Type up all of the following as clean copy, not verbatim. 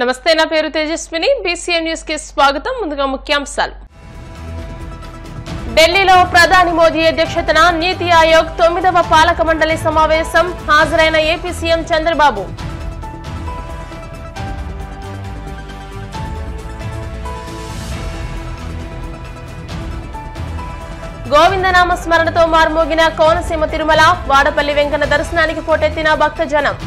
నమస్తే, నా పేరు తేజస్విని. బీసీఎన్ న్యూస్ కి స్వాగతం. ముందుగా ముఖ్యాంశాలు. ఢిల్లీలో ప్రధాని మోదీ అధ్యక్షతన నీతి ఆయోగ్ 9వ పాలక మండలి సమావేశం. హాజరైన ఏపీ సీఎం చంద్రబాబు. గోవిందనామ స్మరణతో మార్మోగిన కోనసీమ తిరుమల. వాడపల్లి వెంకన్న దర్శనానికి పోటెత్తిన భక్తజనం.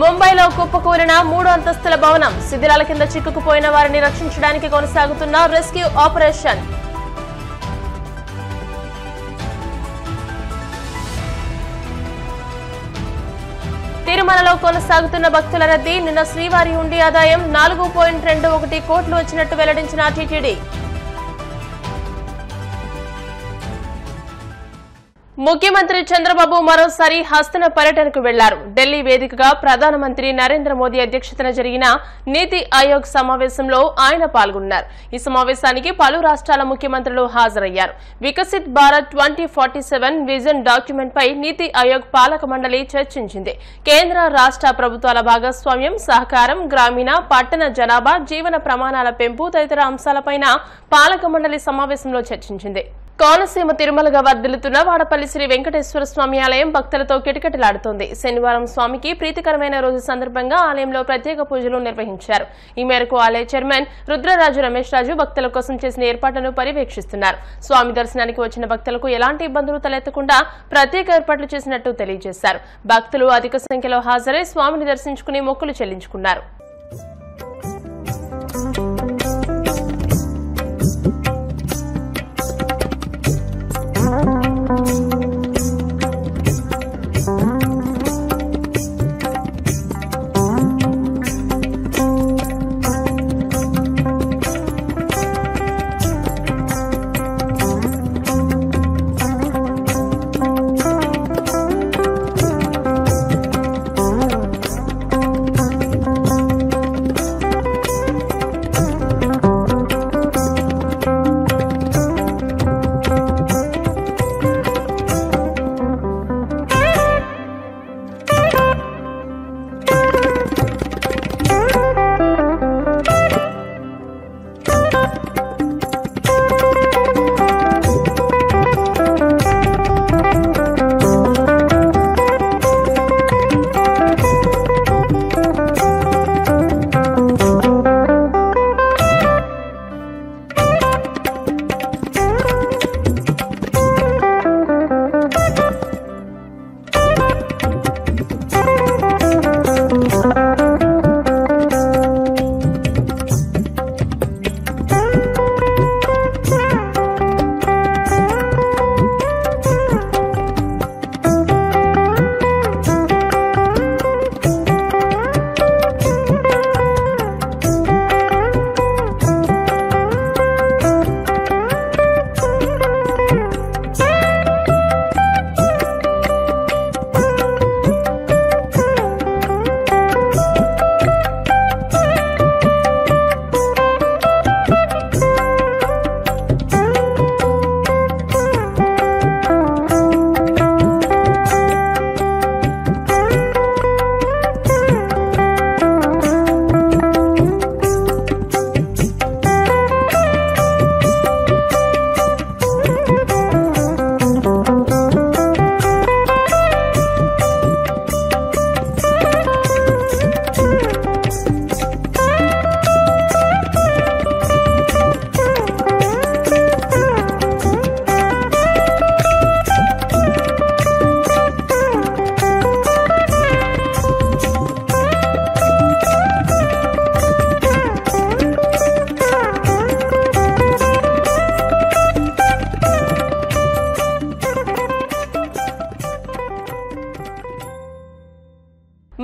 ముంబైలో కుప్పకూలిన 3 అంతస్తుల భవనం. శిథిలాల కింద చిక్కుకుపోయిన వారిని రక్షించడానికి కొనసాగుతున్న రెస్క్యూ ఆపరేషన్. తిరుమలలో కొనసాగుతున్న భక్తుల రద్దీ. నిన్న శ్రీవారి హుండీ ఆదాయం 4.21 కోట్లు వచ్చినట్టు వెల్లడించిన టీటీడీ. ముఖ్యమంత్రి చంద్రబాబు మరోసారి హస్తన పర్యటనకు వెళ్లారు. ఢిల్లీ వేదికగా ప్రధానమంత్రి నరేంద్ర మోదీ అధ్యక్షతన జరిగిన నీతి ఆయోగ్ సమావేశంలో ఆయన పాల్గొన్నారు. ఈ సమావేశానికి పలు రాష్ట్రాల ముఖ్యమంత్రులు హాజరయ్యారు. వికసిత్ భారత్ 2047 విజన్ డాక్యుమెంట్ పై నీతి ఆయోగ్ పాలక మండలి చర్చించింది. కేంద్ర రాష్ట్ర ప్రభుత్వాల భాగస్వామ్యం, సహకారం, గ్రామీణ పట్టణ జనాభా జీవన ప్రమాణాల పెంపు తదితర అంశాలపైన పాలక మండలి సమావేశంలో చర్చించింది. కోనసీమ తిరుమలగా వర్ధిల్లుతున్న వాడపల్లి శ్రీ వెంకటేశ్వర స్వామి ఆలయం భక్తులతో కిటకిటలాడుతోంది. శనివారం స్వామికి ప్రీతికరమైన రోజు సందర్భంగా ఆలయంలో ప్రత్యేక పూజలు నిర్వహించారు. ఈ మేరకు ఆలయ చైర్మన్ రుద్రరాజు రమేష్ రాజు భక్తుల కోసం చేసిన ఏర్పాట్లను పర్యవేక్షిస్తున్నారు. స్వామి దర్శనానికి వచ్చిన భక్తులకు ఎలాంటి ఇబ్బందులు తలెత్తకుండా ప్రత్యేక ఏర్పాట్లు చేసినట్టు తెలియజేశారు. భక్తులు అధిక సంఖ్యలో హాజరై స్వామిని దర్శించుకుని మొక్కులు చెల్లించుకున్నారు.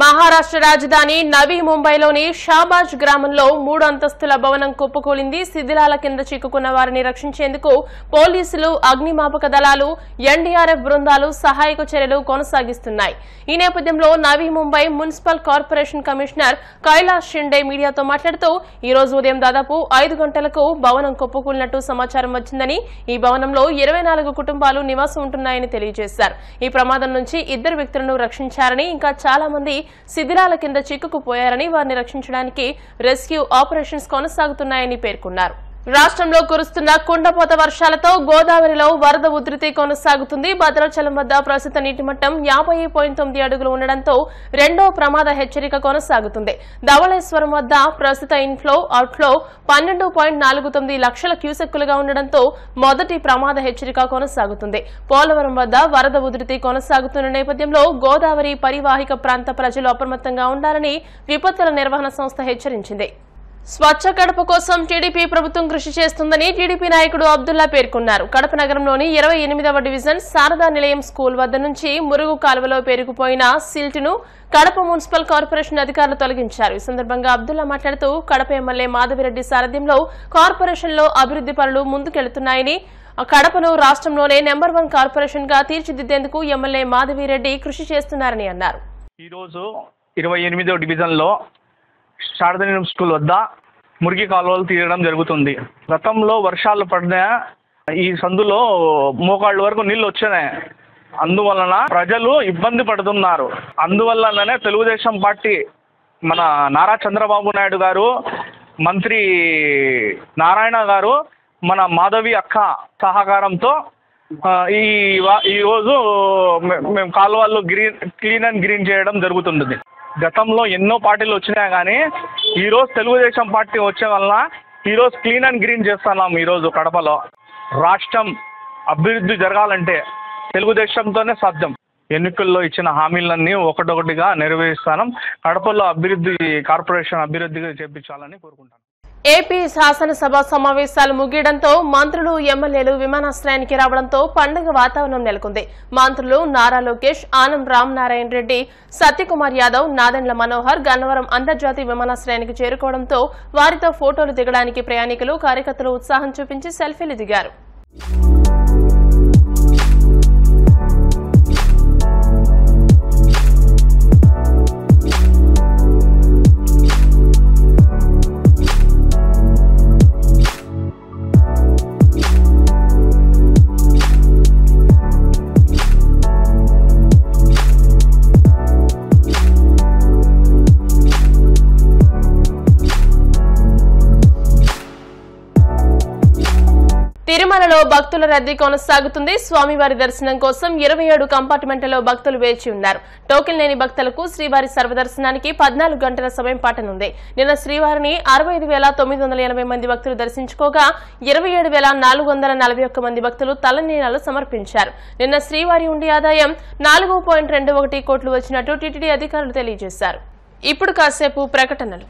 మహారాష్ట్ర రాజధాని నవీ ముంబైలోని షాబాజ్ గ్రామంలో 3 అంతస్తుల భవనం కుప్పకూలింది. శిథిలాల కింద చిక్కుకున్న వారిని రక్షించేందుకు పోలీసులు, అగ్నిమాపక దళాలు, ఎన్డీఆర్ఎఫ్ బృందాలు సహాయక చర్యలు కొనసాగిస్తున్నాయి. ఈ నేపథ్యంలో Navi Mumbai municipal corporation commissioner Kailash Shinde మీడియాతో మాట్లాడుతూ ఈ రోజు ఉదయం దాదాపు 5 గంటలకు భవనం కుప్పకూలినట్టు సమాచారం వచ్చిందని, ఈ భవనంలో 24 కుటుంబాలు నివాసం ఉంటున్నాయని తెలియజేశారు. ఈ ప్రమాదం నుంచి 2 వ్యక్తులను రక్షించారని, ఇంకా చాలా మంది శిథిలాల కింద చిక్కుకుపోయారని, వారిని రక్షించడానికి రెస్క్యూ ఆపరేషన్స్ కొనసాగుతున్నాయని పేర్కొన్నారు. రాష్ట్రంలో కురుస్తున్న కుండపోత వర్షాలతో గోదావరిలో వరద ఉధృతి కొనసాగుతుంది. భద్రాచలం వద్ద ప్రస్తుత నీటి మట్టం 50.9 అడుగులు ఉండడంతో రెండో ప్రమాద హెచ్చరిక కొనసాగుతుంది. ధవళేశ్వరం వద్ద ప్రస్తుత ఇన్ఫ్లో, అవుట్ఫ్లో 12.49 లక్షల క్యూసెక్కులుగా ఉండడంతో మొదటి ప్రమాద హెచ్చరిక కొనసాగుతుంది. పోలవరం వద్ద వరద ఉధృతి కొనసాగుతున్న నేపథ్యంలో గోదావరి పరివాహిక ప్రాంత ప్రజలు అప్రమత్తంగా ఉండాలని విపత్తుల నిర్వహణ సంస్థ హెచ్చరించింది. స్వచ్ఛ కడప కోసం టీడీపీ ప్రభుత్వం కృషి చేస్తుందని టీడీపీ నాయకుడు అబ్దుల్లా పేర్కొన్నారు. కడప నగరంలోని 28వ డివిజన్ శారదా నిలయం స్కూల్ వద్ద నుంచి మురుగు కాలువలో పేరుకుపోయిన సిల్ట్ను కడప మున్సిపల్ కార్పొరేషన్ అధికారులు తొలగించారు. ఈ సందర్భంగా అబ్దుల్లా మాట్లాడుతూ కడప ఎమ్మెల్యే మాధవిరెడ్డి సారథ్యంలో కార్పొరేషన్లో అభివృద్ది పనులు ముందుకెళ్తున్నాయని, కడపను రాష్ట్రంలోనే నెంబర్ 1 కార్పొరేషన్ గా తీర్చిదిద్దేందుకు ఎమ్మెల్యే మాధవిరెడ్డి కృషి చేస్తున్నారని అన్నారు. ఈ రోజు 28వ డివిజన్లో శారదా స్కూల్ వద్ద మురికి కాలువలు తీయడం జరుగుతుంది. గతంలో వర్షాలు పడిన ఈ సందులో మోకాళ్ళ వరకు నీళ్ళు వచ్చినాయి. అందువలన ప్రజలు ఇబ్బంది పడుతున్నారు. అందువల్లనే తెలుగుదేశం పార్టీ మన నారా చంద్రబాబు నాయుడు గారు, మంత్రి నారాయణ గారు, మన మాధవి అక్క సహకారంతో ఈరోజు మేము కాలువలు క్లీన్ అండ్ గ్రీన్ చేయడం జరుగుతుంది. గతంలో ఎన్నో పార్టీలు వచ్చినాయి కానీ ఈరోజు తెలుగుదేశం పార్టీ వచ్చే వలన ఈరోజు క్లీన్ అండ్ గ్రీన్ చేస్తున్నాం. ఈరోజు కడపలో రాష్ట్రం అభివృద్ధి జరగాలంటే తెలుగుదేశంతోనే సాధ్యం. ఎన్నికల్లో ఇచ్చిన హామీలన్నీ ఒకటొకటిగా నెరవేరుస్తాను. కడపలో అభివృద్ధి కార్పొరేషన్ అభివృద్ధిగా చేపించాలని కోరుకుంటాను. ఏపీ శాసనసభ సమావేశాలు ముగియడంతో మంత్రులు, ఎమ్మెల్యేలు విమానాశ్రయానికి రావడంతో పండుగ వాతావరణం నెలకొంది. మంత్రులు నారా లోకేష్, ఆనం రామనారాయణ రెడ్డి, సత్యకుమార్ యాదవ్, నాదెండ్ల మనోహర్ గన్నవరం అంతర్జాతీయ విమానాశ్రయానికి చేరుకోవడంతో వారితో ఫోటోలు దిగడానికి ప్రయాణికులు, కార్యకర్తలు ఉత్సాహం చూపించి సెల్ఫీలు దిగారు. తిరుమలలో భక్తుల రద్దీ కొనసాగుతుంది. స్వామివారి దర్శనం కోసం 27 కంపార్ట్మెంట్లలో భక్తులు వేచి ఉన్నారు. టోకెన్ లేని భక్తులకు శ్రీవారి సర్వదర్శనానికి 14 గంటల సమయం పట్టనుంది. నిన్న శ్రీవారిని 65,980 మంది భక్తులు దర్శించుకోగా 27,441 మంది భక్తులు తలనీలాలు సమర్పించారు. నిన్న శ్రీవారి ఉండి ఆదాయం 4.21 కోట్లు వచ్చినట్టు టీటీడీ అధికారులు తెలియజేశారు. ఇప్పుడు కాసేపు ప్రకటనలు.